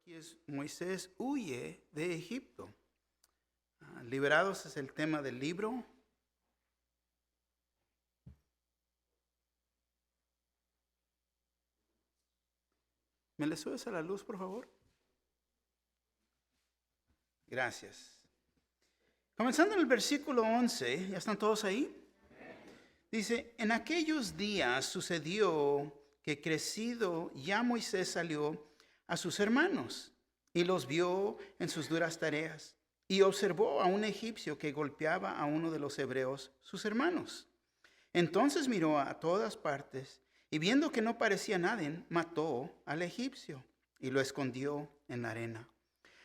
aquí es Moisés huye de Egipto. Liberados es el tema del libro. ¿Me le subes a la luz, por favor? Gracias. Comenzando en el versículo 11, ¿ya están todos ahí? Dice, en aquellos días sucedió que crecido ya Moisés salió a sus hermanos y los vio en sus duras tareas y observó a un egipcio que golpeaba a uno de los hebreos, sus hermanos. Entonces miró a todas partes y viendo que no parecía nadie, mató al egipcio y lo escondió en la arena.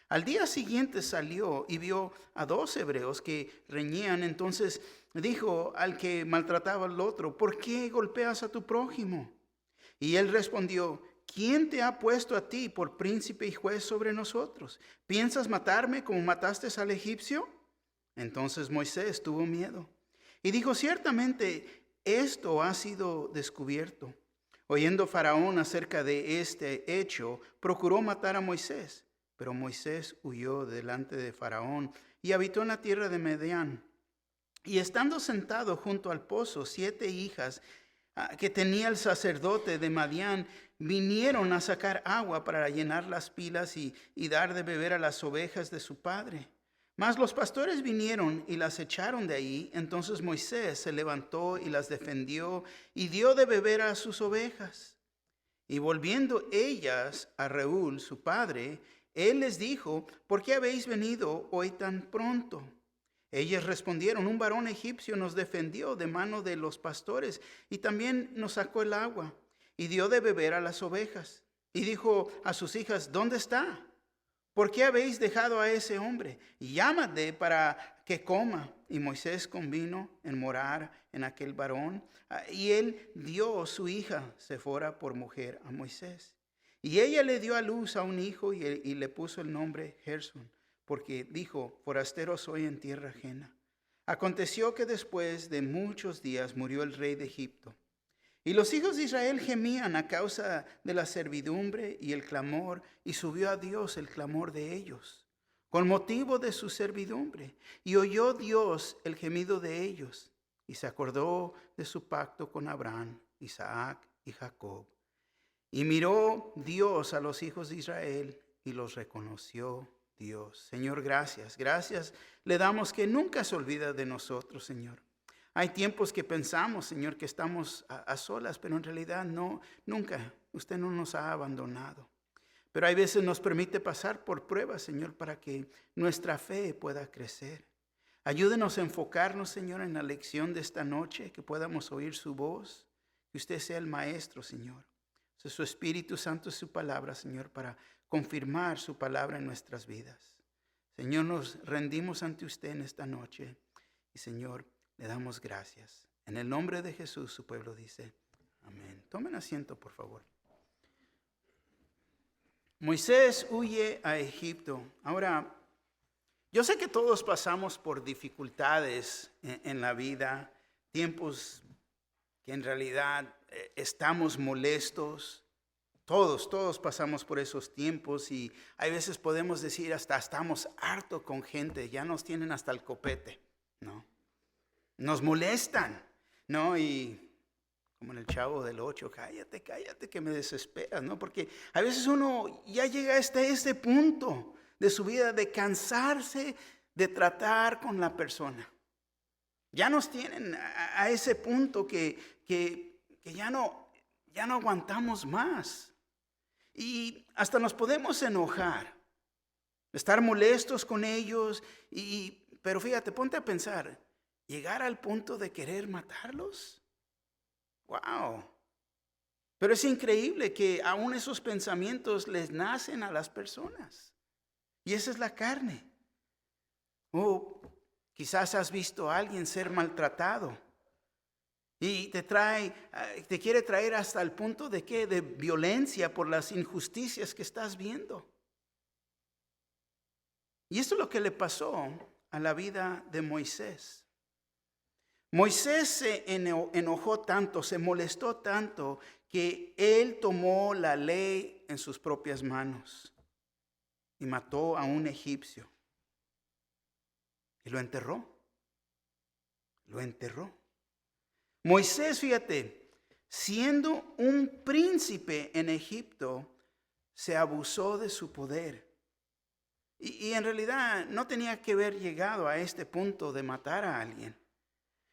Al día siguiente salió y vio a dos hebreos que reñían. Entonces dijo al que maltrataba al otro, ¿por qué golpeas a tu prójimo? Y él respondió, ¿quién te ha puesto a ti por príncipe y juez sobre nosotros? ¿Piensas matarme como mataste al egipcio? Entonces Moisés tuvo miedo y dijo, ciertamente esto ha sido descubierto. Oyendo Faraón acerca de este hecho, procuró matar a Moisés. Pero Moisés huyó delante de Faraón y habitó en la tierra de Madián. Y estando sentado junto al pozo, 7 hijas que tenía el sacerdote de Madián vinieron a sacar agua para llenar las pilas y dar de beber a las ovejas de su padre. Mas los pastores vinieron y las echaron de ahí. Entonces Moisés se levantó y las defendió y dio de beber a sus ovejas. Y volviendo ellas a Reuel, su padre, él les dijo, ¿por qué habéis venido hoy tan pronto? Ellas respondieron, un varón egipcio nos defendió de mano de los pastores y también nos sacó el agua y dio de beber a las ovejas. Y dijo a sus hijas, ¿dónde está? ¿Por qué habéis dejado a ese hombre? Llámate para que coma. Y Moisés convino en morar en aquel varón. Y él dio su hija Sefora por mujer a Moisés. Y ella le dio a luz a un hijo y le puso el nombre Gersón, porque dijo, forastero soy en tierra ajena. Aconteció que después de muchos días murió el rey de Egipto. Y los hijos de Israel gemían a causa de la servidumbre y el clamor, y subió a Dios el clamor de ellos, con motivo de su servidumbre. Y oyó Dios el gemido de ellos, y se acordó de su pacto con Abraham, Isaac y Jacob. Y miró Dios a los hijos de Israel y los reconoció Dios. Señor, gracias. Gracias le damos que nunca se olvida de nosotros, Señor. Hay tiempos que pensamos, Señor, que estamos a solas, pero en realidad no, nunca. Usted no nos ha abandonado. Pero hay veces nos permite pasar por pruebas, Señor, para que nuestra fe pueda crecer. Ayúdenos a enfocarnos, Señor, en la lección de esta noche, que podamos oír su voz, que usted sea el maestro, Señor. Su Espíritu Santo es su palabra, Señor, para confirmar su palabra en nuestras vidas. Señor, nos rendimos ante usted en esta noche y, Señor, le damos gracias. En el nombre de Jesús, su pueblo dice, amén. Tomen asiento, por favor. Moisés huye a Egipto. Ahora, yo sé que todos pasamos por dificultades en la vida, tiempos que en realidad estamos molestos. Todos pasamos por esos tiempos y hay veces podemos decir hasta estamos hartos con gente, ya nos tienen hasta el copete, ¿no? Nos molestan, ¿no? Y como en el Chavo del 8, cállate que me desesperas, ¿no? Porque a veces uno ya llega hasta ese punto de su vida de cansarse de tratar con la persona. Ya nos tienen a ese punto que ya no aguantamos más. Y hasta nos podemos enojar, estar molestos con ellos. Pero fíjate, ponte a pensar, llegar al punto de querer matarlos. ¡Wow! Pero es increíble que aún esos pensamientos les nacen a las personas. Y esa es la carne. O quizás has visto a alguien ser maltratado y te quiere traer hasta el punto de ¿qué? De violencia por las injusticias que estás viendo. Y esto es lo que le pasó a la vida de Moisés. Moisés se enojó tanto, se molestó tanto, que él tomó la ley en sus propias manos. y mató a un egipcio. Y lo enterró. Lo enterró. Moisés, fíjate, siendo un príncipe en Egipto, se abusó de su poder. Y en realidad no tenía que haber llegado a este punto de matar a alguien.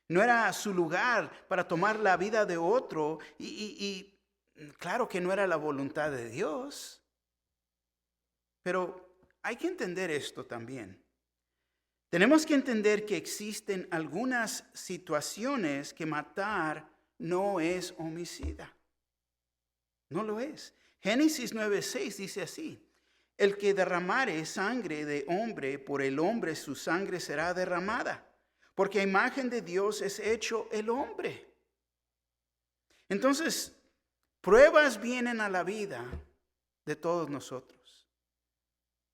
No era su lugar para tomar la vida de otro. Y claro que no era la voluntad de Dios. Pero hay que entender esto también. Tenemos que entender que existen algunas situaciones que matar no es homicida. No lo es. Génesis 9:6 dice así: el que derramare sangre de hombre, por el hombre su sangre será derramada, porque a imagen de Dios es hecho el hombre. Entonces, pruebas vienen a la vida de todos nosotros.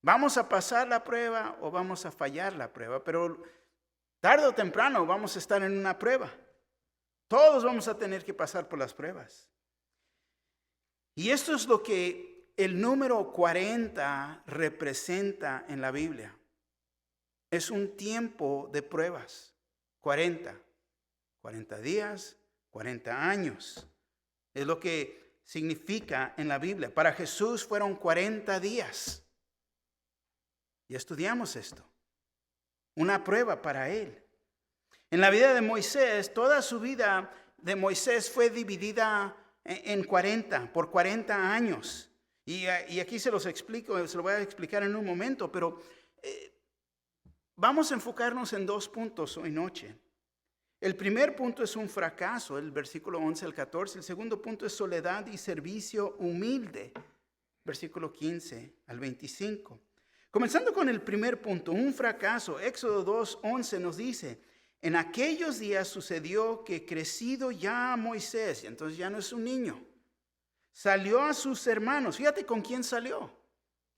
Vamos a pasar la prueba o vamos a fallar la prueba, pero tarde o temprano vamos a estar en una prueba. Todos vamos a tener que pasar por las pruebas. Y esto es lo que el número 40 representa en la Biblia. Es un tiempo de pruebas. 40 días, 40 años. Es lo que significa en la Biblia. Para Jesús fueron 40 días. Y estudiamos esto. Una prueba para él. En la vida de Moisés, toda su vida de Moisés fue dividida en 40, por 40 años. Y aquí se los explico, se lo voy a explicar en un momento, pero vamos a enfocarnos en 2 puntos hoy noche. El primer punto es un fracaso, el versículo 11 al 14. El segundo punto es soledad y servicio humilde, versículo 15 al 25. Comenzando con el primer punto, un fracaso. Éxodo 2:11 nos dice: en aquellos días sucedió que crecido ya Moisés, y entonces ya no es un niño, salió a sus hermanos. Fíjate con quién salió.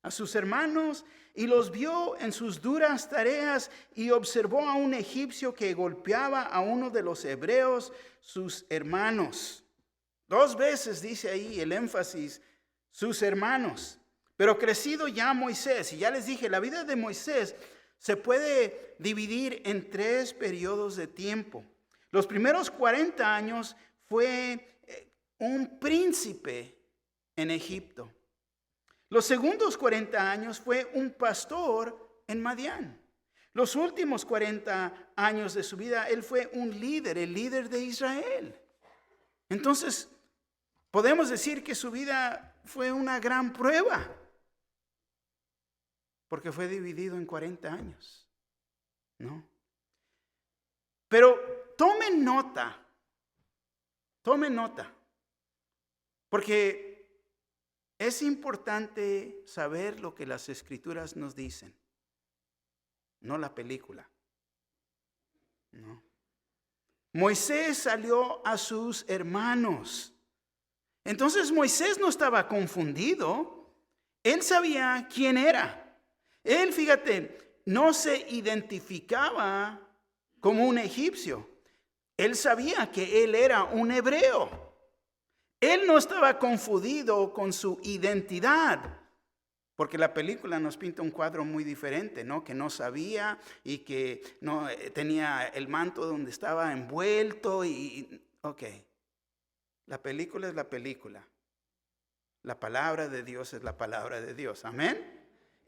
A sus hermanos, y los vio en sus duras tareas, y observó a un egipcio que golpeaba a uno de los hebreos, sus hermanos. 2 veces dice ahí el énfasis, sus hermanos. Pero crecido ya Moisés, y ya les dije, la vida de Moisés se puede dividir en 3 periodos de tiempo. Los primeros 40 años fue un príncipe en Egipto. Los segundos 40 años fue un pastor en Madián. Los últimos 40 años de su vida, él fue un líder, el líder de Israel. Entonces, podemos decir que su vida fue una gran prueba, porque fue dividido en 40 años, ¿no? Pero tomen nota, porque es importante saber lo que las Escrituras nos dicen, no la película, ¿no? Moisés salió a sus hermanos. Entonces Moisés no estaba confundido, él sabía quién era. Él, fíjate, no se identificaba como un egipcio. Él sabía que él era un hebreo. Él no estaba confundido con su identidad, porque la película nos pinta un cuadro muy diferente, ¿no? Que no sabía y que no tenía el manto donde estaba envuelto ok. La película es la película. La palabra de Dios es la palabra de Dios. Amén.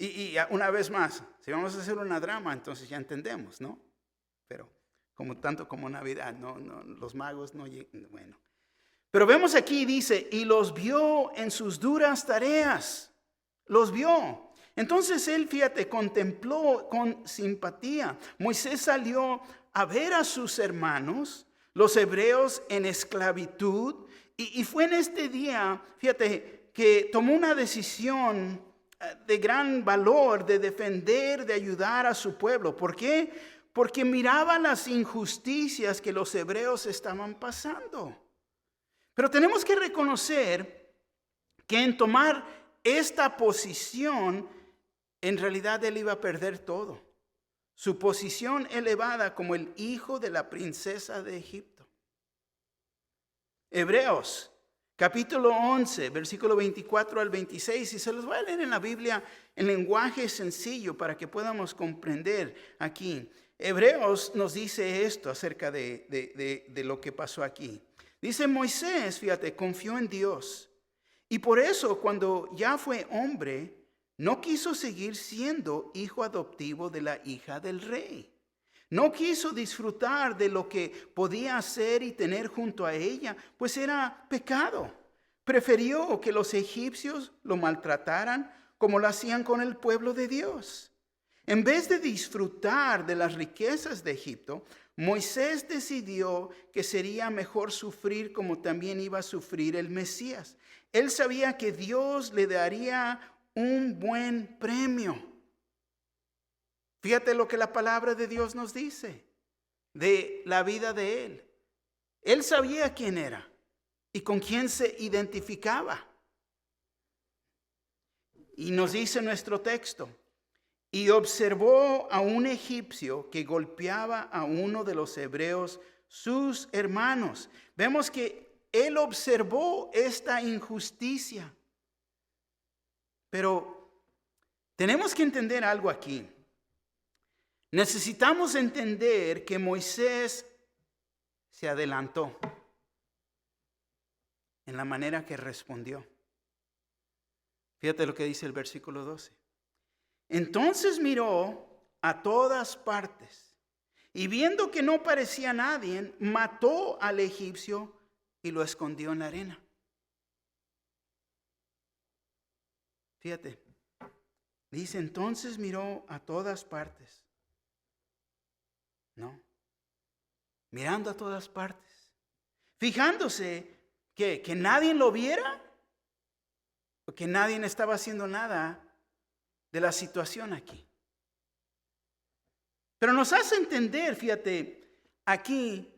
Y una vez más, si vamos a hacer una drama, entonces ya entendemos, ¿no? Pero tanto como Navidad, no, los magos no llegan, bueno. Pero vemos aquí, dice, y los vio en sus duras tareas, los vio. Entonces él, fíjate, contempló con simpatía. Moisés salió a ver a sus hermanos, los hebreos en esclavitud, y fue en este día, fíjate, que tomó una decisión de gran valor de defender, de ayudar a su pueblo. ¿Por qué? Porque miraba las injusticias que los hebreos estaban pasando. Pero tenemos que reconocer que en tomar esta posición, en realidad él iba a perder todo. Su posición elevada como el hijo de la princesa de Egipto. Hebreos, Capítulo 11, versículo 24 al 26, y se los voy a leer en la Biblia en lenguaje sencillo para que podamos comprender aquí. Hebreos nos dice esto acerca de lo que pasó aquí. Dice Moisés, fíjate, confió en Dios. Y por eso cuando ya fue hombre, no quiso seguir siendo hijo adoptivo de la hija del rey. No quiso disfrutar de lo que podía hacer y tener junto a ella, pues era pecado. Prefirió que los egipcios lo maltrataran como lo hacían con el pueblo de Dios. En vez de disfrutar de las riquezas de Egipto, Moisés decidió que sería mejor sufrir como también iba a sufrir el Mesías. Él sabía que Dios le daría un buen premio. Fíjate lo que la palabra de Dios nos dice de la vida de él. Él sabía quién era y con quién se identificaba. Y nos dice nuestro texto, y observó a un egipcio que golpeaba a uno de los hebreos, sus hermanos. Vemos que él observó esta injusticia. Pero tenemos que entender algo aquí. Necesitamos entender que Moisés se adelantó en la manera que respondió. Fíjate lo que dice el versículo 12. Entonces miró a todas partes y viendo que no parecía nadie, mató al egipcio y lo escondió en la arena. Fíjate, dice entonces miró a todas partes. No, mirando a todas partes, fijándose que nadie lo viera, porque nadie estaba haciendo nada de la situación aquí. Pero nos hace entender, fíjate, aquí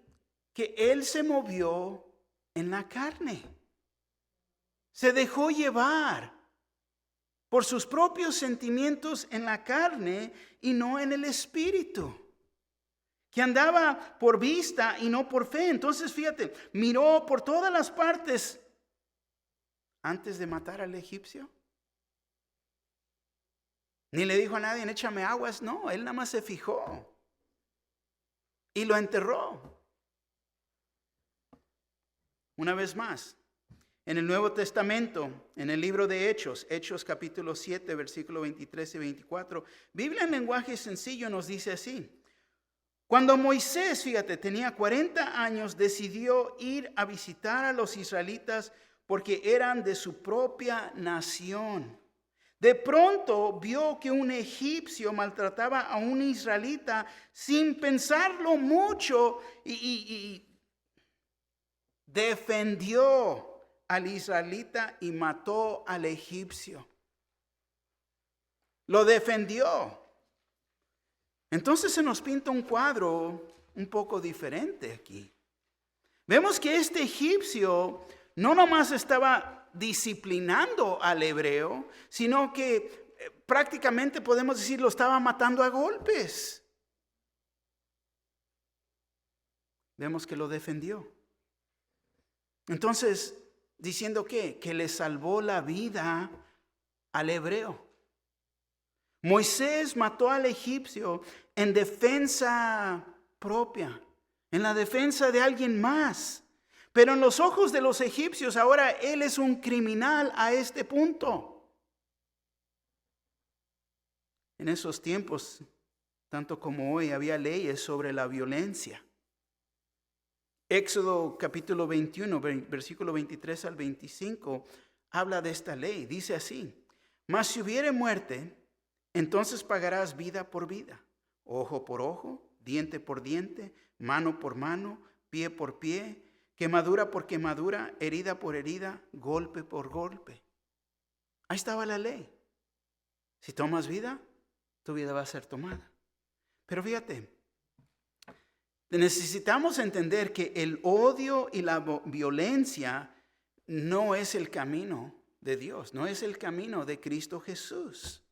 que él se movió en la carne, se dejó llevar por sus propios sentimientos en la carne y no en el espíritu. Que andaba por vista y no por fe. Entonces, fíjate, miró por todas las partes antes de matar al egipcio. Ni le dijo a nadie, échame aguas. No, él nada más se fijó y lo enterró. Una vez más, en el Nuevo Testamento, en el libro de Hechos, Hechos capítulo 7, versículo 23 y 24, Biblia en lenguaje sencillo nos dice así. Cuando Moisés, fíjate, tenía 40 años, decidió ir a visitar a los israelitas porque eran de su propia nación. De pronto vio que un egipcio maltrataba a un israelita sin pensarlo mucho y defendió al israelita y mató al egipcio. Lo defendió. Entonces se nos pinta un cuadro un poco diferente aquí. Vemos que este egipcio no nomás estaba disciplinando al hebreo, sino que prácticamente podemos decir lo estaba matando a golpes. Vemos que lo defendió. Entonces, diciendo que le salvó la vida al hebreo. Moisés mató al egipcio en defensa propia, en la defensa de alguien más. Pero en los ojos de los egipcios ahora él es un criminal a este punto. En esos tiempos, tanto como hoy, había leyes sobre la violencia. Éxodo capítulo 21, versículo 23 al 25, habla de esta ley. Dice así, mas si hubiere muerte, entonces pagarás vida por vida, ojo por ojo, diente por diente, mano por mano, pie por pie, quemadura por quemadura, herida por herida, golpe por golpe. Ahí estaba la ley. Si tomas vida, tu vida va a ser tomada. Pero fíjate, necesitamos entender que el odio y la violencia no es el camino de Dios, no es el camino de Cristo Jesús.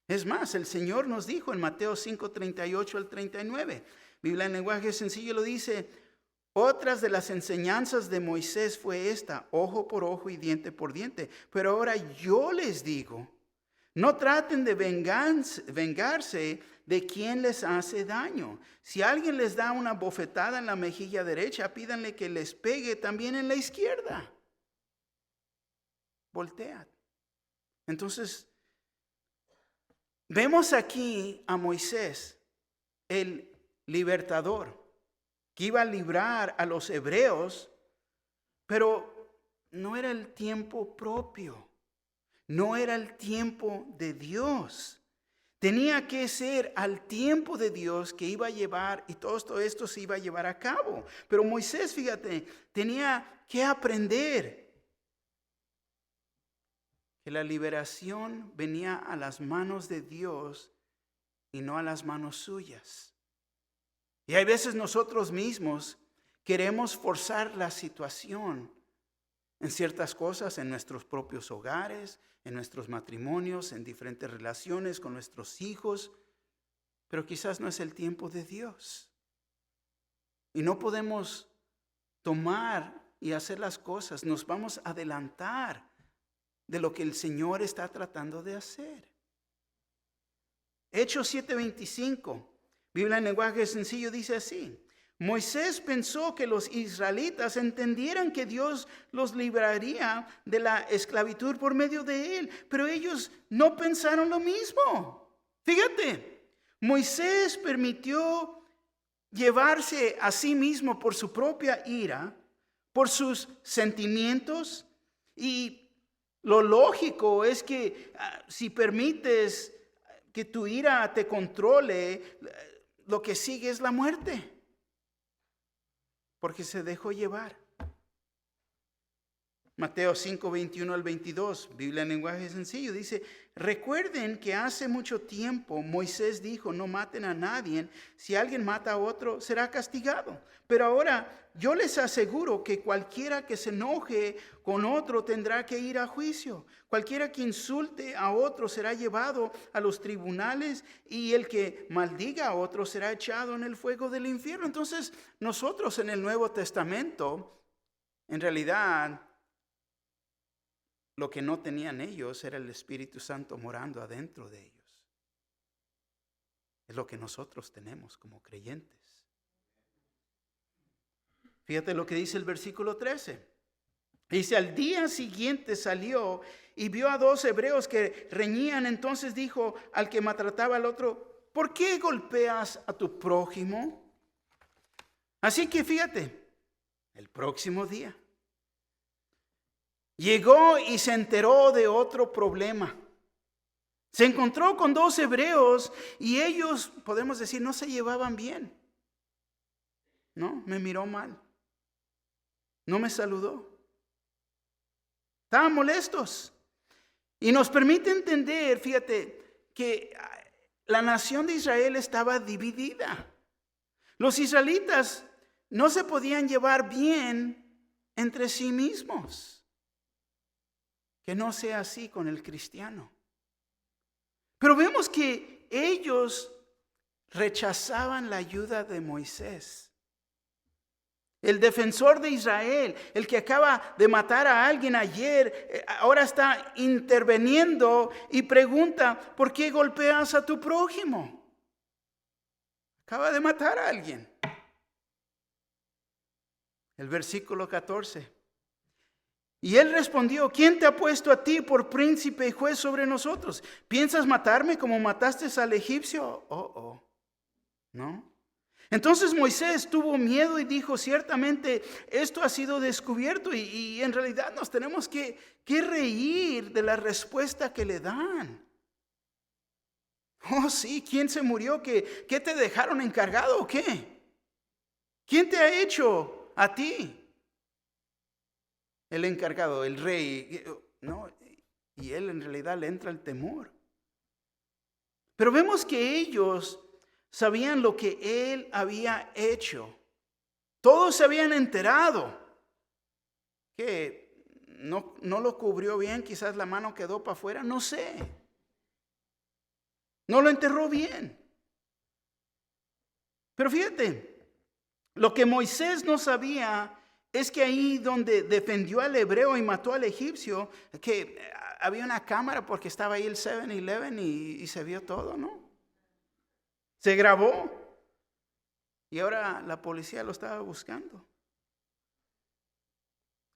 Es más, el Señor nos dijo en Mateo 5, 38 al 39, Biblia en lenguaje sencillo lo dice, Otras de las enseñanzas de Moisés fue esta: ojo por ojo y diente por diente. Pero ahora yo les digo, no traten de vengarse de quien les hace daño. Si alguien les da una bofetada en la mejilla derecha, pídanle que les pegue también en la izquierda. Voltead. Entonces, vemos aquí a Moisés, el libertador, que iba a librar a los hebreos, pero no era el tiempo propio, no era el tiempo de Dios. Tenía que ser al tiempo de Dios que iba a llevar, y todo esto se iba a llevar a cabo. Pero Moisés, fíjate, tenía que aprender que la liberación venía a las manos de Dios y no a las manos suyas. Y hay veces nosotros mismos queremos forzar la situación en ciertas cosas, en nuestros propios hogares, en nuestros matrimonios, en diferentes relaciones con nuestros hijos, pero quizás no es el tiempo de Dios. Y no podemos tomar y hacer las cosas, nos vamos a adelantar de lo que el Señor está tratando de hacer. Hechos 7:25, Biblia en lenguaje sencillo, dice así: Moisés pensó que los israelitas entendieran que Dios los libraría de la esclavitud por medio de él, pero ellos no pensaron lo mismo. Fíjate, Moisés permitió llevarse a sí mismo por su propia ira, por sus sentimientos, y lo lógico es que si permites que tu ira te controle, lo que sigue es la muerte, porque se dejó llevar. Mateo 5:21 al 22, Biblia en lenguaje sencillo, dice: recuerden que hace mucho tiempo Moisés dijo, no maten a nadie, si alguien mata a otro será castigado. Pero ahora yo les aseguro que cualquiera que se enoje con otro tendrá que ir a juicio. Cualquiera que insulte a otro será llevado a los tribunales, y el que maldiga a otro será echado en el fuego del infierno. Entonces, nosotros en el Nuevo Testamento, en realidad, lo que no tenían ellos era el Espíritu Santo morando adentro de ellos. Es lo que nosotros tenemos como creyentes. Fíjate lo que dice el versículo 13. Dice: al día siguiente salió y vio a 2 hebreos que reñían. Entonces dijo al que maltrataba al otro: ¿por qué golpeas a tu prójimo? Así que fíjate, el próximo día llegó y se enteró de otro problema. Se encontró con 2 hebreos y ellos, podemos decir, no se llevaban bien. No, me miró mal. No me saludó. Estaban molestos. Y nos permite entender, fíjate, que la nación de Israel estaba dividida. Los israelitas no se podían llevar bien entre sí mismos. Que no sea así con el cristiano. Pero vemos que ellos rechazaban la ayuda de Moisés, el defensor de Israel, el que acaba de matar a alguien ayer. Ahora está interviniendo y pregunta: ¿por qué golpeas a tu prójimo? Acaba de matar a alguien. El versículo 14. Y él respondió: ¿quién te ha puesto a ti por príncipe y juez sobre nosotros? ¿Piensas matarme como mataste al egipcio? ¿No? Entonces Moisés tuvo miedo y dijo: ciertamente esto ha sido descubierto. Y en realidad nos tenemos que reír de la respuesta que le dan. Oh sí, ¿quién se murió? ¿Qué te dejaron encargado o qué? ¿Quién te ha hecho a ti el encargado, el rey? No, y él en realidad le entra el temor. Pero vemos que ellos sabían lo que él había hecho. Todos se habían enterado que no lo cubrió bien, quizás la mano quedó para afuera, no sé. No lo enterró bien. Pero fíjate, Lo que Moisés no sabía es que ahí donde defendió al hebreo y mató al egipcio, que había una cámara porque estaba ahí el 7-Eleven y se vio todo, ¿no? Se grabó y ahora la policía lo estaba buscando.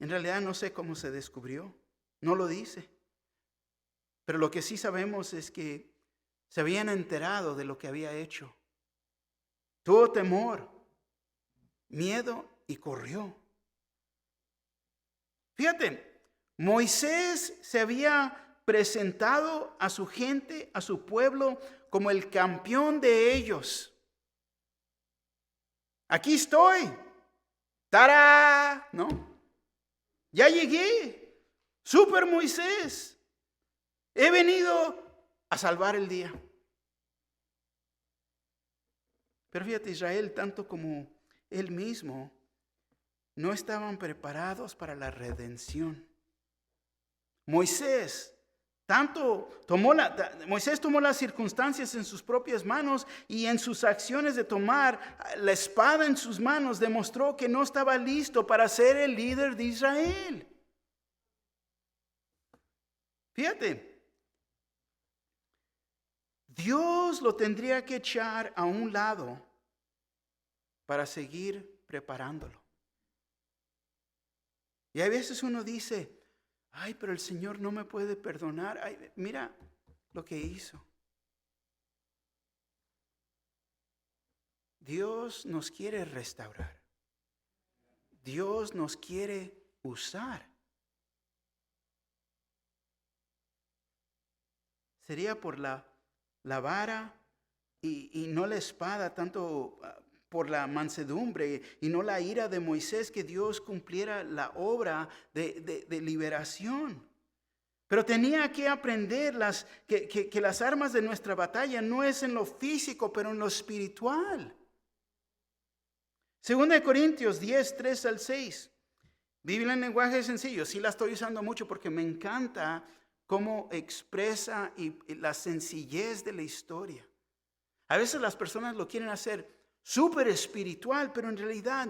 En realidad no sé cómo se descubrió, no lo dice. Pero lo que sí sabemos es que se habían enterado de lo que había hecho. Tuvo temor, miedo y corrió. Fíjate, Moisés se había presentado a su gente, a su pueblo, como el campeón de ellos. Aquí estoy. ¡Tará! ¿No? Ya llegué. Super Moisés. He venido a salvar el día. Pero fíjate, Israel, tanto como él mismo, no estaban preparados para la redención. Moisés tomó las circunstancias en sus propias manos y en sus acciones de tomar la espada en sus manos demostró que no estaba listo para ser el líder de Israel. Fíjate, Dios lo tendría que echar a un lado para seguir preparándolo. Y a veces uno dice, ay, pero el Señor no me puede perdonar. Ay, mira lo que hizo. Dios nos quiere restaurar. Dios nos quiere usar. Sería por la vara y no la espada, tanto por la mansedumbre y no la ira de Moisés, que Dios cumpliera la obra de liberación. Pero tenía que aprender que las armas de nuestra batalla no es en lo físico, pero en lo espiritual. 2 Corintios 10, 3-6. Biblia en lenguaje sencillo. Sí la estoy usando mucho porque me encanta cómo expresa y la sencillez de la historia. A veces las personas lo quieren hacer súper espiritual, pero en realidad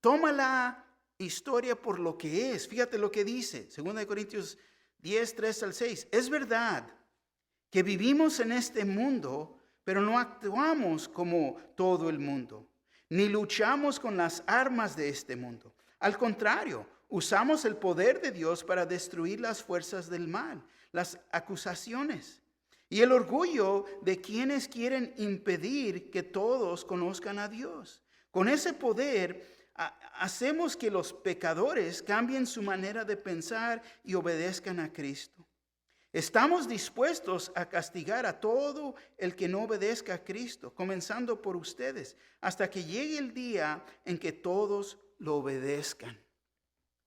toma la historia por lo que es. Fíjate lo que dice, 2 Corintios 10, 3-6. Es verdad que vivimos en este mundo, pero no actuamos como todo el mundo, ni luchamos con las armas de este mundo. Al contrario, usamos el poder de Dios para destruir las fuerzas del mal, las acusaciones y el orgullo de quienes quieren impedir que todos conozcan a Dios. Con ese poder hacemos que los pecadores cambien su manera de pensar y obedezcan a Cristo. Estamos dispuestos a castigar a todo el que no obedezca a Cristo, comenzando por ustedes, hasta que llegue el día en que todos lo obedezcan.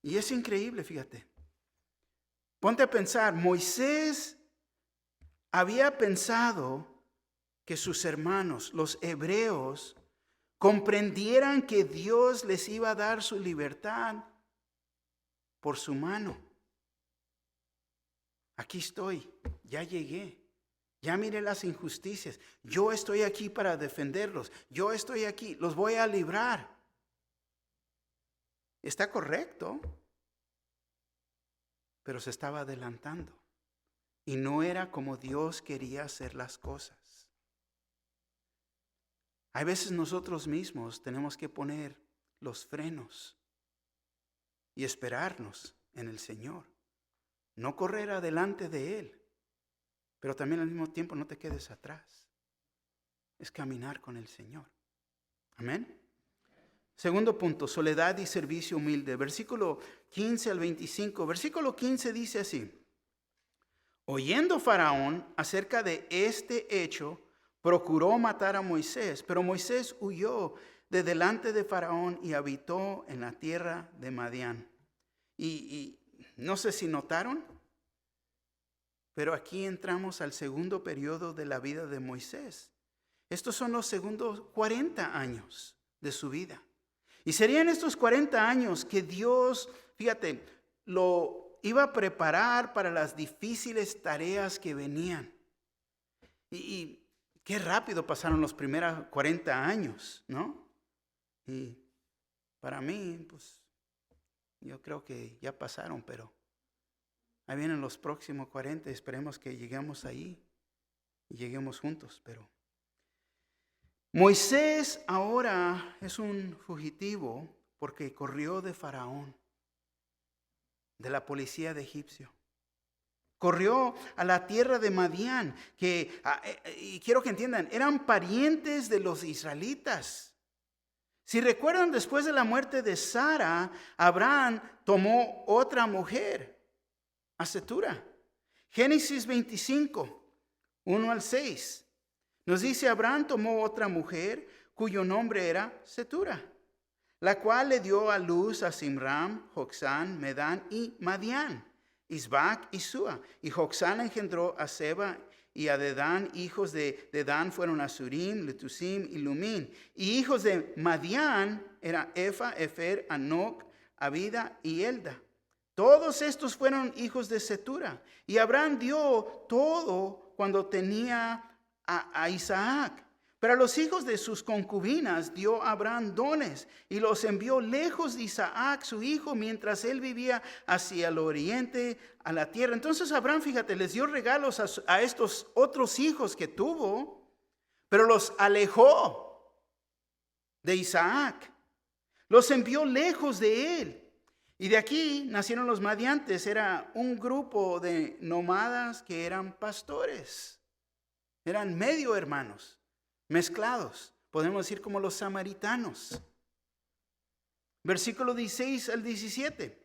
Y es increíble, fíjate. Ponte a pensar, Moisés había pensado que sus hermanos, los hebreos, comprendieran que Dios les iba a dar su libertad por su mano. Aquí estoy, ya llegué, ya miré las injusticias, yo estoy aquí para defenderlos, yo estoy aquí, los voy a librar. Está correcto, pero se estaba adelantando y no era como Dios quería hacer las cosas. Hay veces nosotros mismos tenemos que poner los frenos y esperarnos en el Señor. No correr adelante de Él, pero también al mismo tiempo no te quedes atrás. Es caminar con el Señor. Amén. Segundo punto, soledad y servicio humilde. Versículo 15 al 25. Versículo 15 dice así. Oyendo Faraón acerca de este hecho, procuró matar a Moisés, pero Moisés huyó de delante de Faraón y habitó en la tierra de Madián. Y no sé si notaron, pero aquí entramos al segundo periodo de la vida de Moisés. Estos son los segundos 40 años de su vida. Y serían estos 40 años que Dios, fíjate, lo iba a preparar para las difíciles tareas que venían. Y qué rápido pasaron los primeros 40 años, ¿no? Y para mí, pues yo creo que ya pasaron, pero ahí vienen los próximos 40. Esperemos que lleguemos ahí y lleguemos juntos. Pero Moisés ahora es un fugitivo porque corrió de Faraón, de la policía de Egipcio. Corrió a la tierra de Madián, y quiero que entiendan, eran parientes de los israelitas. Si recuerdan, después de la muerte de Sara, Abraham tomó otra mujer, a Cetura. Génesis 25, 1 al 6. Nos dice, Abraham tomó otra mujer cuyo nombre era Cetura, la cual le dio a luz a Simram, Joxán, Medán y Madián, Isbac y Sua. Y Joxán engendró a Seba y a Dedán. Hijos de Dedán fueron Asurim, Letusim y Lumín. Y hijos de Madián eran Efa, Efer, Anoc, Abida y Elda. Todos estos fueron hijos de Cetura. Y Abraham dio todo cuando tenía a Isaac. Pero a los hijos de sus concubinas dio Abraham dones y los envió lejos de Isaac, su hijo, mientras él vivía hacia el oriente, a la tierra. Entonces Abraham, fíjate, les dio regalos a estos otros hijos que tuvo, pero los alejó de Isaac. Los envió lejos de él. Y de aquí nacieron los madiantes. Era un grupo de nómadas que eran pastores. Eran medio hermanos, mezclados. Podemos decir como los samaritanos. Versículo 16 al 17.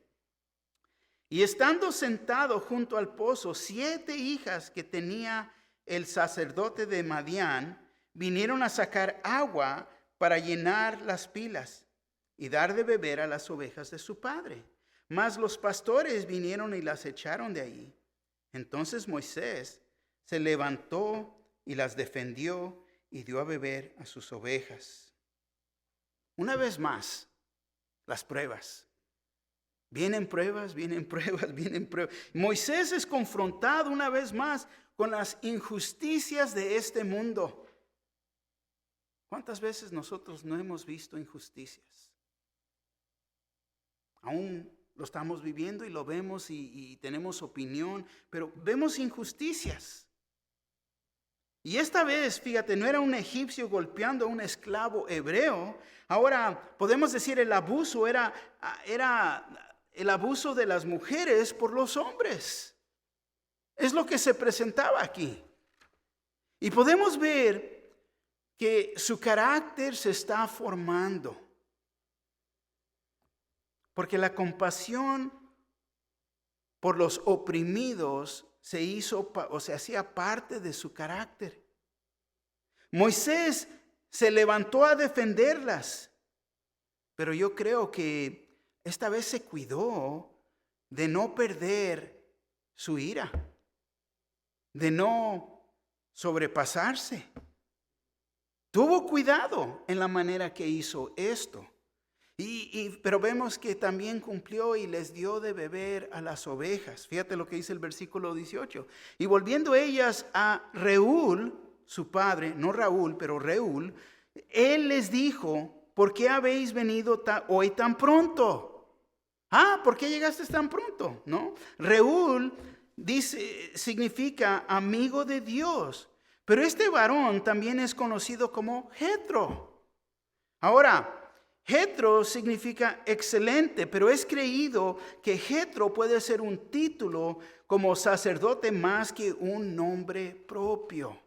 Y estando sentado junto al pozo, 7 hijas que tenía el sacerdote de Madián vinieron a sacar agua para llenar las pilas y dar de beber a las ovejas de su padre. Mas los pastores vinieron y las echaron de ahí. Entonces Moisés se levantó y las defendió y dio a beber a sus ovejas. Una vez más, las pruebas. Vienen pruebas, vienen pruebas, vienen pruebas. Moisés es confrontado una vez más con las injusticias de este mundo. ¿Cuántas veces nosotros no hemos visto injusticias? Aún lo estamos viviendo y lo vemos y tenemos opinión, pero vemos injusticias. Y esta vez, fíjate, no era un egipcio golpeando a un esclavo hebreo. Ahora podemos decir el abuso era el abuso de las mujeres por los hombres. Es lo que se presentaba aquí. Y podemos ver que su carácter se está formando. Porque la compasión por los oprimidos se hizo o se hacía parte de su carácter. Moisés se levantó a defenderlas, pero yo creo que esta vez se cuidó de no perder su ira, de no sobrepasarse. Tuvo cuidado en la manera que hizo esto. Pero vemos que también cumplió y les dio de beber a las ovejas. Fíjate lo que dice el versículo 18. Y volviendo ellas a Reúl, su padre, no Raúl, pero Reúl, él les dijo, ¿por qué habéis venido hoy tan pronto? ¿Por qué llegaste tan pronto? ¿No? Reúl significa amigo de Dios. Pero este varón también es conocido como Jetro. Ahora, Jetro significa excelente, pero es creído que Jetro puede ser un título como sacerdote más que un nombre propio.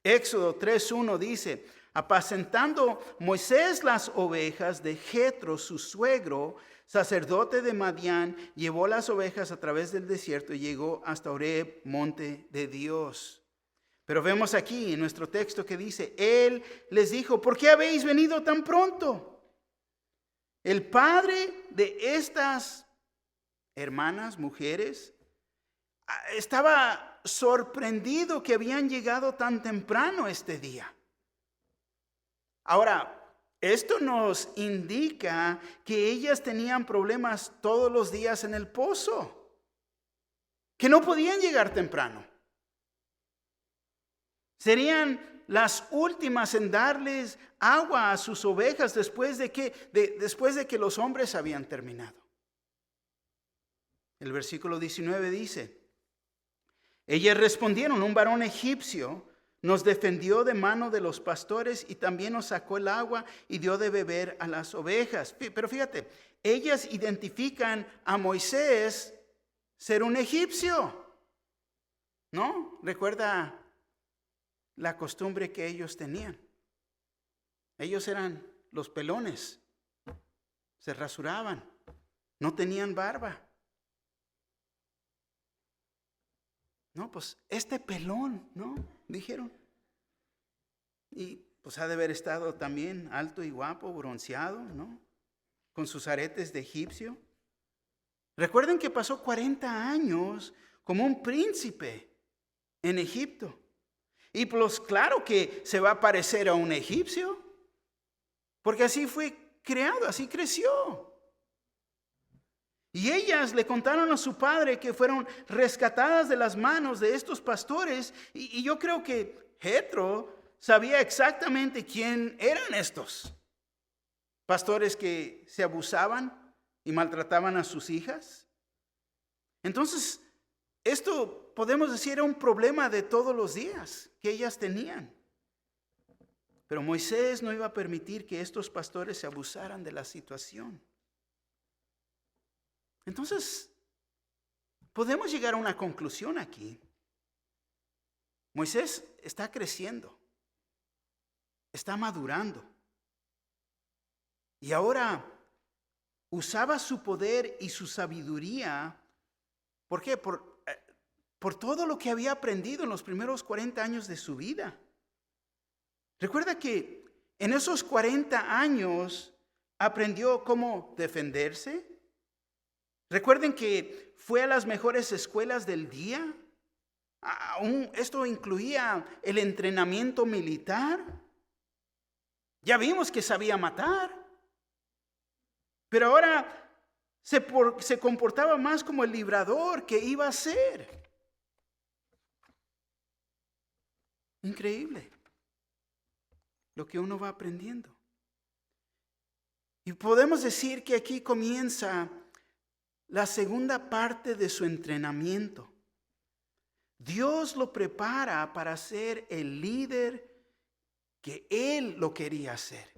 Éxodo 3:1 dice, apacentando Moisés las ovejas de Jetro, su suegro, sacerdote de Madián, llevó las ovejas a través del desierto y llegó hasta Horeb, monte de Dios. Pero vemos aquí en nuestro texto que dice, él les dijo, ¿por qué habéis venido tan pronto? El padre de estas hermanas, mujeres, estaba sorprendido que habían llegado tan temprano este día. Ahora, esto nos indica que ellas tenían problemas todos los días en el pozo, que no podían llegar temprano. Serían las últimas en darles agua a sus ovejas después de que los hombres habían terminado. El versículo 19 dice: ellas respondieron, un varón egipcio nos defendió de mano de los pastores y también nos sacó el agua y dio de beber a las ovejas. Pero fíjate, ellas identifican a Moisés ser un egipcio, ¿no? Recuerda la costumbre que ellos tenían. Ellos eran los pelones, se rasuraban, no tenían barba. No, pues este pelón, ¿no? Dijeron. Y pues ha de haber estado también alto y guapo, bronceado, ¿no? Con sus aretes de egipcio. Recuerden que pasó 40 años como un príncipe en Egipto. Y pues claro que se va a parecer a un egipcio, porque así fue creado, así creció. Y ellas le contaron a su padre que fueron rescatadas de las manos de estos pastores. Y yo creo que Jetro sabía exactamente quién eran estos pastores que se abusaban y maltrataban a sus hijas. Entonces, esto podemos decir era un problema de todos los días que ellas tenían. Pero Moisés no iba a permitir que estos pastores se abusaran de la situación. Entonces, podemos llegar a una conclusión aquí. Moisés está creciendo, está madurando. Y ahora usaba su poder y su sabiduría. ¿Por qué? Por todo lo que había aprendido en los primeros 40 años de su vida. Recuerda que en esos 40 años aprendió cómo defenderse. Recuerden que fue a las mejores escuelas del día. Esto incluía el entrenamiento militar. Ya vimos que sabía matar. Pero ahora se comportaba más como el librador que iba a ser. Increíble lo que uno va aprendiendo. Y podemos decir que aquí comienza la segunda parte de su entrenamiento. Dios lo prepara para ser el líder que Él lo quería ser.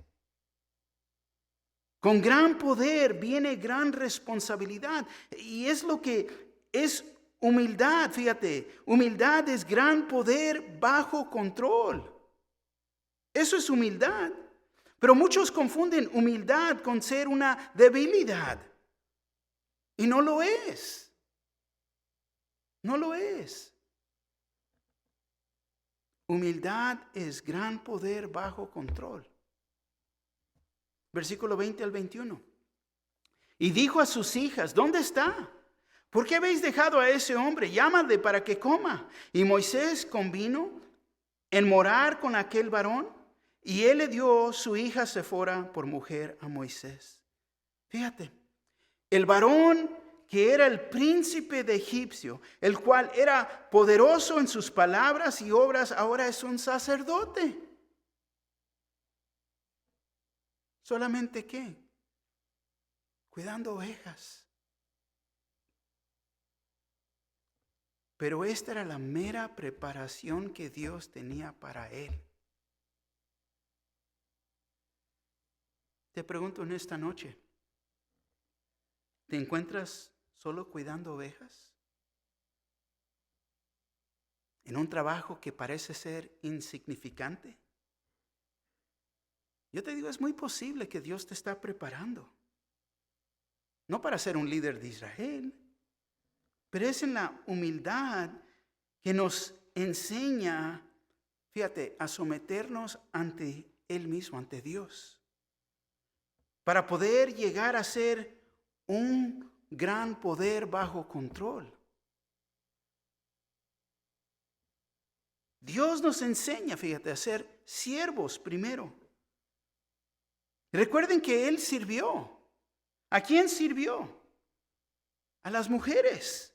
Con gran poder viene gran responsabilidad. Y es lo que es humildad, fíjate. Humildad es gran poder bajo control. Eso es humildad. Pero muchos confunden humildad con ser una debilidad. Y no lo es. No lo es. Humildad es gran poder bajo control. Versículo 20 al 21. Y dijo a sus hijas, ¿dónde está? ¿Por qué habéis dejado a ese hombre? Llámale para que coma. Y Moisés convino en morar con aquel varón, y él le dio su hija Sefora por mujer a Moisés. Fíjate. El varón que era el príncipe de Egipcio, el cual era poderoso en sus palabras y obras, ahora es un sacerdote. ¿Solamente qué? Cuidando ovejas. Pero esta era la mera preparación que Dios tenía para él. Te pregunto en esta noche, ¿te encuentras solo cuidando ovejas? ¿En un trabajo que parece ser insignificante? Yo te digo, es muy posible que Dios te está preparando. No para ser un líder de Israel, pero es en la humildad que nos enseña, fíjate, a someternos ante Él mismo, ante Dios. Para poder llegar a ser un gran poder bajo control. Dios nos enseña, fíjate, a ser siervos primero. Recuerden que Él sirvió. ¿A quién sirvió? A las mujeres,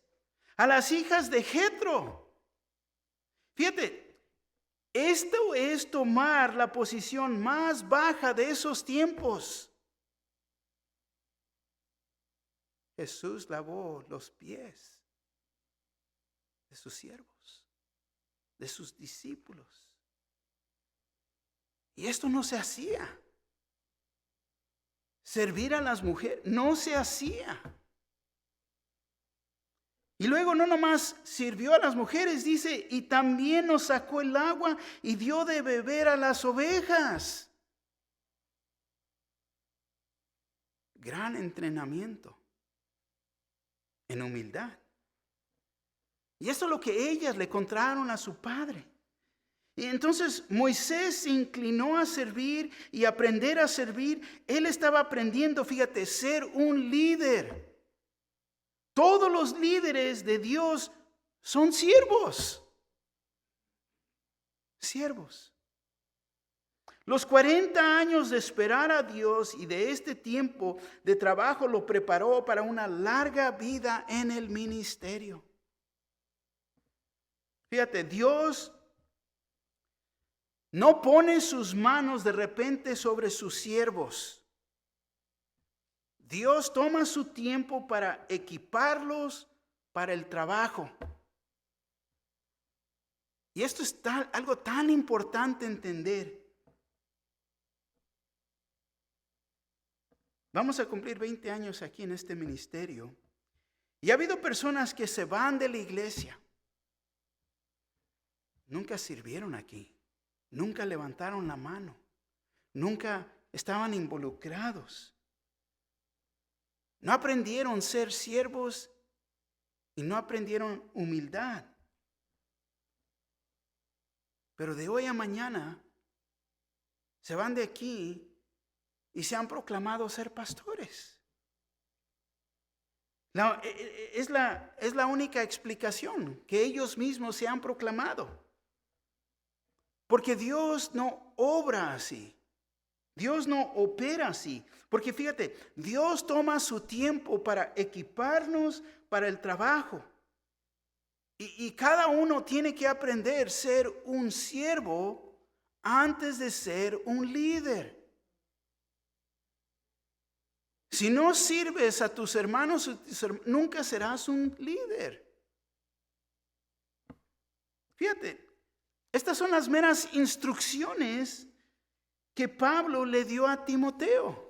a las hijas de Jetro. Fíjate, Esto es tomar la posición más baja de esos tiempos. Jesús lavó los pies de sus siervos, de sus discípulos. Y esto no se hacía. Servir a las mujeres no se hacía. Y luego no nomás sirvió a las mujeres, dice, y también nos sacó el agua y dio de beber a las ovejas. Gran entrenamiento en humildad. Y esto es lo que ellas le contaron a su padre. Y entonces Moisés se inclinó a servir y aprender a servir. Él estaba aprendiendo, fíjate, ser un líder. Todos los líderes de Dios son siervos. Siervos. Los 40 años de esperar a Dios y de este tiempo de trabajo lo preparó para una larga vida en el ministerio. Fíjate, Dios no pone sus manos de repente sobre sus siervos. Dios toma su tiempo para equiparlos para el trabajo. Y esto es algo tan importante entender. Vamos a cumplir 20 años aquí en este ministerio. Y ha habido personas que se van de la iglesia. Nunca sirvieron aquí. Nunca levantaron la mano. Nunca estaban involucrados. No aprendieron a ser siervos y no aprendieron humildad. Pero de hoy a mañana se van de aquí y se han proclamado ser pastores. Es la única explicación, que ellos mismos se han proclamado. Porque Dios no obra así. Dios no opera así. Porque fíjate, Dios toma su tiempo para equiparnos para el trabajo. Y cada uno tiene que aprender a ser un siervo antes de ser un líder. Si no sirves a tus hermanos, nunca serás un líder. Fíjate, estas son las meras instrucciones que Pablo le dio a Timoteo.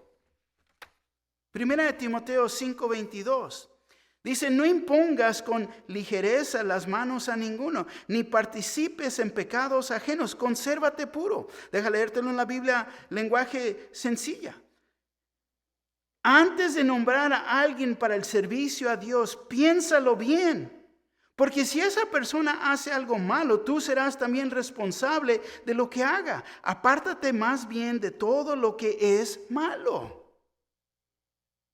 Primera de Timoteo 5:22. Dice, no impongas con ligereza las manos a ninguno, ni participes en pecados ajenos, consérvate puro. Deja leértelo en la Biblia, lenguaje sencilla. Antes de nombrar a alguien para el servicio a Dios, piénsalo bien. Porque si esa persona hace algo malo, tú serás también responsable de lo que haga. Apártate más bien de todo lo que es malo.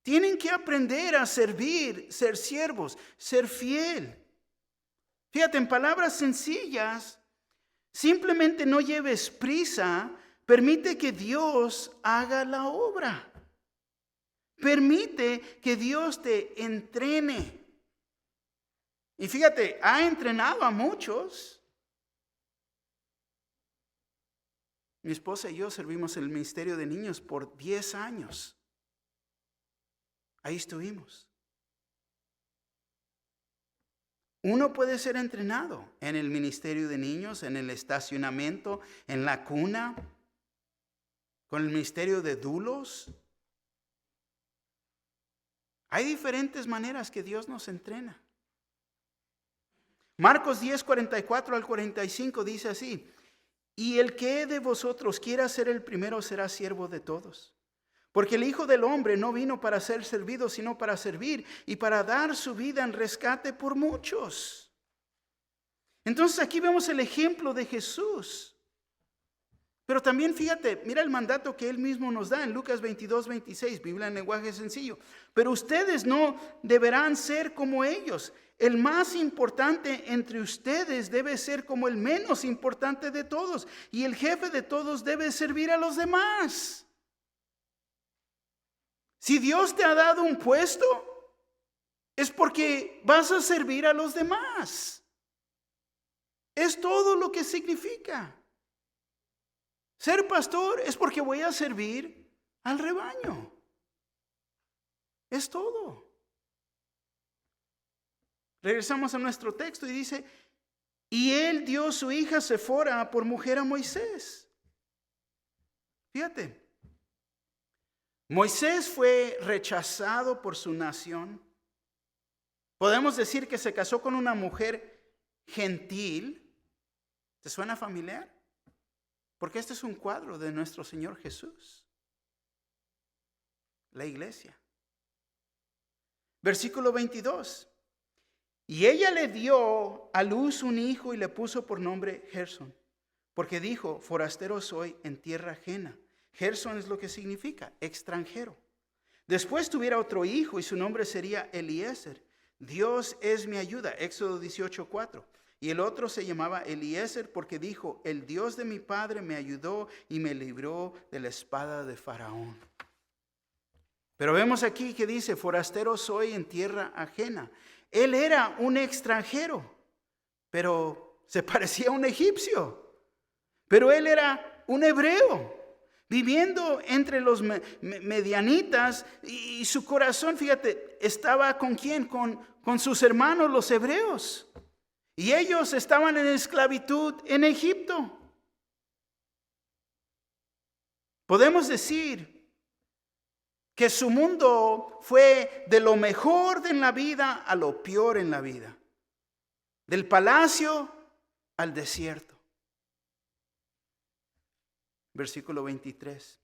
Tienen que aprender a servir, ser siervos, ser fiel. Fíjate, en palabras sencillas, simplemente no lleves prisa, permite que Dios haga la obra. Permite que Dios te entrene. Y fíjate, ha entrenado a muchos. Mi esposa y yo servimos en el ministerio de niños por 10 años. Ahí estuvimos. Uno puede ser entrenado en el ministerio de niños, en el estacionamiento, en la cuna, con el ministerio de dulos. Hay diferentes maneras que Dios nos entrena. Marcos 10, 44 al 45 dice así: y el que de vosotros quiera ser el primero será siervo de todos. Porque el Hijo del Hombre no vino para ser servido, sino para servir y para dar su vida en rescate por muchos. Entonces aquí vemos el ejemplo de Jesús. Pero también fíjate, mira el mandato que Él mismo nos da en Lucas 22, 26, Biblia en lenguaje sencillo. Pero ustedes no deberán ser como ellos. El más importante entre ustedes debe ser como el menos importante de todos. Y el jefe de todos debe servir a los demás. Si Dios te ha dado un puesto, es porque vas a servir a los demás. Es todo lo que significa. Ser pastor es porque voy a servir al rebaño. Es todo. Regresamos a nuestro texto y dice, y él dio su hija Sefora por mujer a Moisés. Fíjate, Moisés fue rechazado por su nación. Podemos decir que se casó con una mujer gentil. ¿Te suena familiar? Porque este es un cuadro de nuestro Señor Jesús, la iglesia. Versículo 22. Y ella le dio a luz un hijo y le puso por nombre Gersón, porque dijo, forastero soy en tierra ajena. Gersón es lo que significa, extranjero. Después tuviera otro hijo y su nombre sería Eliezer. Dios es mi ayuda, Éxodo 18:4. Y el otro se llamaba Eliezer porque dijo, el Dios de mi padre me ayudó y me libró de la espada de Faraón. Pero vemos aquí que dice, forastero soy en tierra ajena. Él era un extranjero, pero se parecía a un egipcio. Pero él era un hebreo, viviendo entre los medianitas, y su corazón, fíjate, estaba ¿con quién? Con sus hermanos los hebreos. Y ellos estaban en esclavitud en Egipto. Podemos decir que su mundo fue de lo mejor en la vida a lo peor en la vida. Del palacio al desierto. Versículo 23.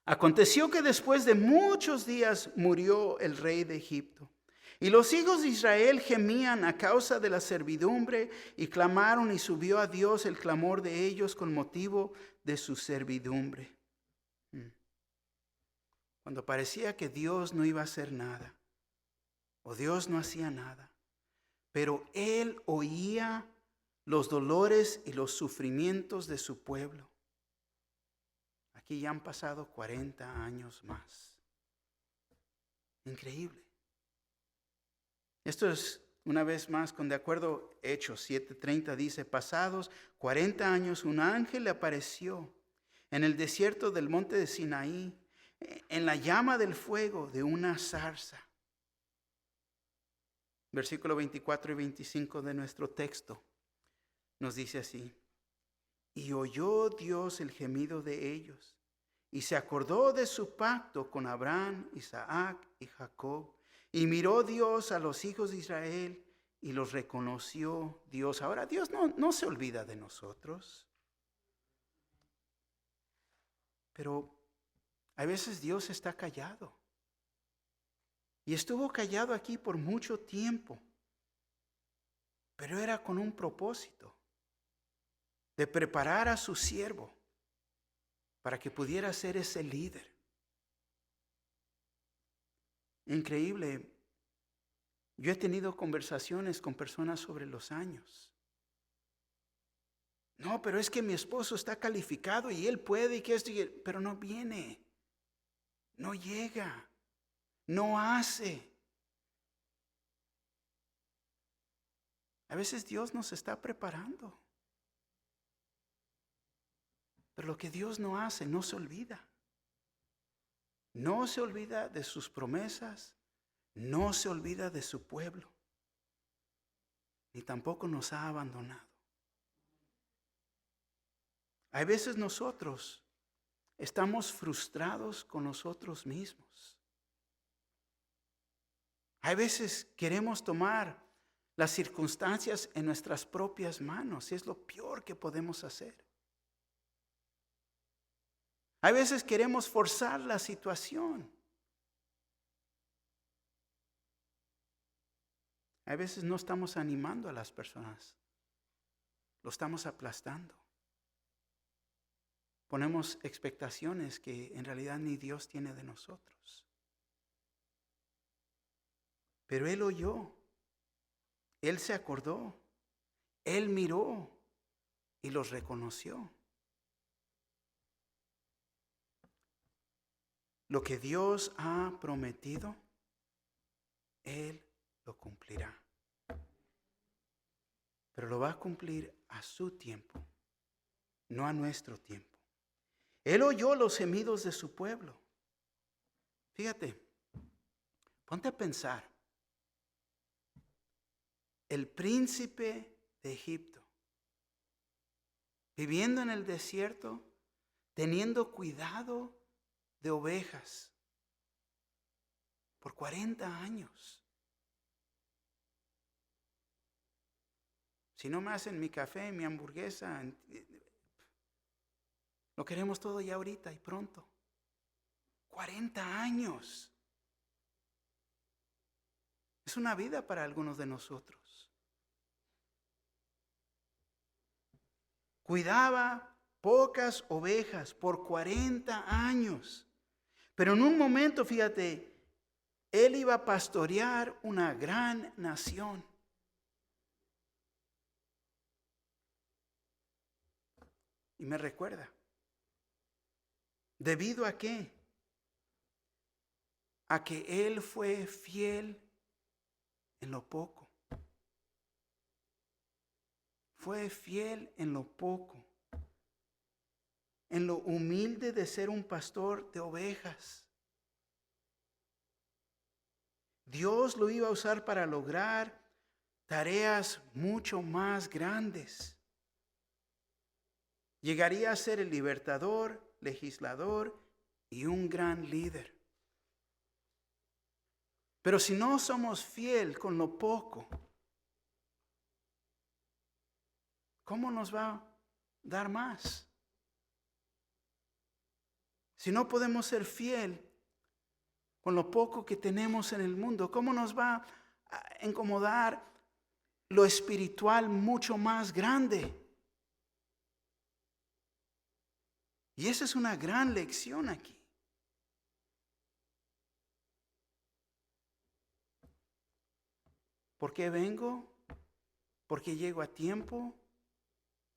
Aconteció que después de muchos días murió el rey de Egipto. Y los hijos de Israel gemían a causa de la servidumbre y clamaron, y subió a Dios el clamor de ellos con motivo de su servidumbre. Cuando parecía que Dios no iba a hacer nada, o Dios no hacía nada, pero Él oía los dolores y los sufrimientos de su pueblo. Aquí ya han pasado 40 años más. Increíble. Esto es una vez más, de acuerdo Hechos 7:30, dice, pasados 40 años un ángel le apareció en el desierto del monte de Sinaí, en la llama del fuego de una zarza. Versículo 24 y 25 de nuestro texto nos dice así. Y oyó Dios el gemido de ellos, y se acordó de su pacto con Abraham, Isaac y Jacob. Y miró Dios a los hijos de Israel y los reconoció Dios. Ahora Dios no se olvida de nosotros. Pero a veces Dios está callado. Y estuvo callado aquí por mucho tiempo. Pero era con un propósito. De preparar a su siervo para que pudiera ser ese líder. Increíble. Yo he tenido conversaciones con personas sobre los años. No, pero es que mi esposo está calificado y él puede y que esto, pero no viene. No llega. No hace. A veces Dios nos está preparando. Pero lo que Dios no hace, no se olvida. No se olvida de sus promesas, no se olvida de su pueblo, ni tampoco nos ha abandonado. Hay veces nosotros estamos frustrados con nosotros mismos. Hay veces queremos tomar las circunstancias en nuestras propias manos, y es lo peor que podemos hacer. Hay veces queremos forzar la situación. Hay veces no estamos animando a las personas. Lo estamos aplastando. Ponemos expectaciones que en realidad ni Dios tiene de nosotros. Pero Él oyó. Él se acordó. Él miró y los reconoció. Lo que Dios ha prometido, Él lo cumplirá. Pero lo va a cumplir a su tiempo, no a nuestro tiempo. Él oyó los gemidos de su pueblo. Fíjate, ponte a pensar. El príncipe de Egipto, viviendo en el desierto, teniendo cuidado de ovejas por 40 años. Si no me hacen mi café, mi hamburguesa, lo queremos todo ya ahorita y pronto. 40 años. Es una vida para algunos de nosotros. Cuidaba pocas ovejas por 40 años. Pero en un momento, fíjate, él iba a pastorear una gran nación. Y me recuerda, ¿debido a qué? A que él fue fiel en lo poco. Fue fiel en lo poco. En lo humilde de ser un pastor de ovejas. Dios lo iba a usar para lograr tareas mucho más grandes. Llegaría a ser el libertador, legislador y un gran líder. Pero si no somos fiel con lo poco, ¿cómo nos va a dar más? Si no podemos ser fiel con lo poco que tenemos en el mundo, ¿cómo nos va a incomodar lo espiritual mucho más grande? Y esa es una gran lección aquí. ¿Por qué vengo? ¿Por qué llego a tiempo?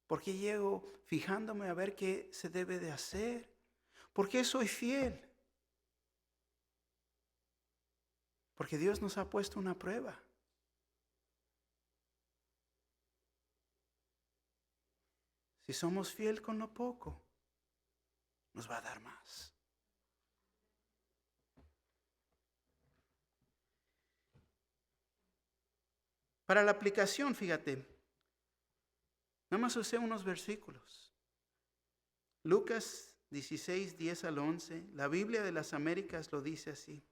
¿Por qué llego fijándome a ver qué se debe de hacer? ¿Por qué soy fiel? Porque Dios nos ha puesto una prueba. Si somos fiel con lo poco, nos va a dar más. Para la aplicación, fíjate, nada más usé unos versículos. Lucas 16, 10 al 11, la Biblia de las Américas lo dice así.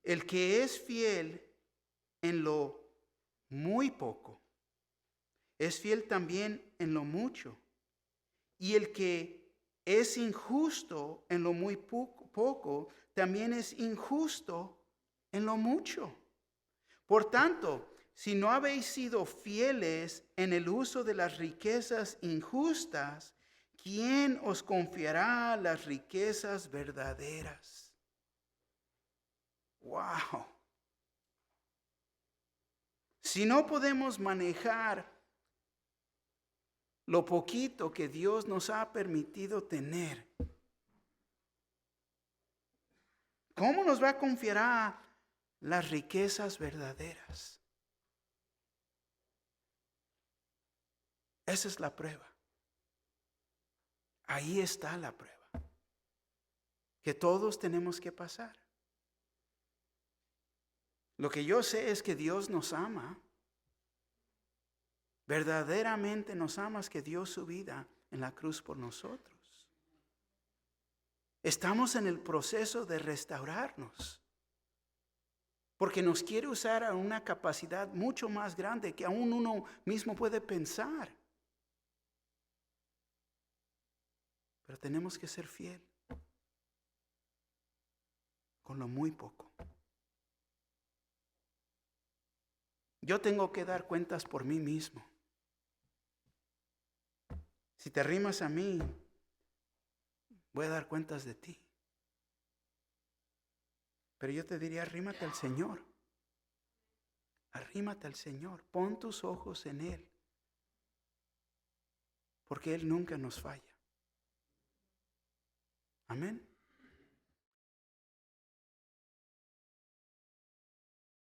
El que es fiel en lo muy poco, es fiel también en lo mucho. Y el que es injusto en lo muy poco, también es injusto en lo mucho. Por tanto, si no habéis sido fieles en el uso de las riquezas injustas, ¿quién os confiará las riquezas verdaderas? ¡Wow! Si no podemos manejar lo poquito que Dios nos ha permitido tener, ¿cómo nos va a confiar las riquezas verdaderas? Esa es la prueba. Ahí está la prueba que todos tenemos que pasar. Lo que yo sé es que Dios nos ama. Verdaderamente nos ama, es que dio su vida en la cruz por nosotros. Estamos en el proceso de restaurarnos. Porque nos quiere usar a una capacidad mucho más grande que aún uno mismo puede pensar. Pero tenemos que ser fiel con lo muy poco. Yo tengo que dar cuentas por mí mismo. Si te arrimas a mí, voy a dar cuentas de ti. Pero yo te diría, arrímate al Señor. Arrímate al Señor. Pon tus ojos en Él. Porque Él nunca nos falla. Amén.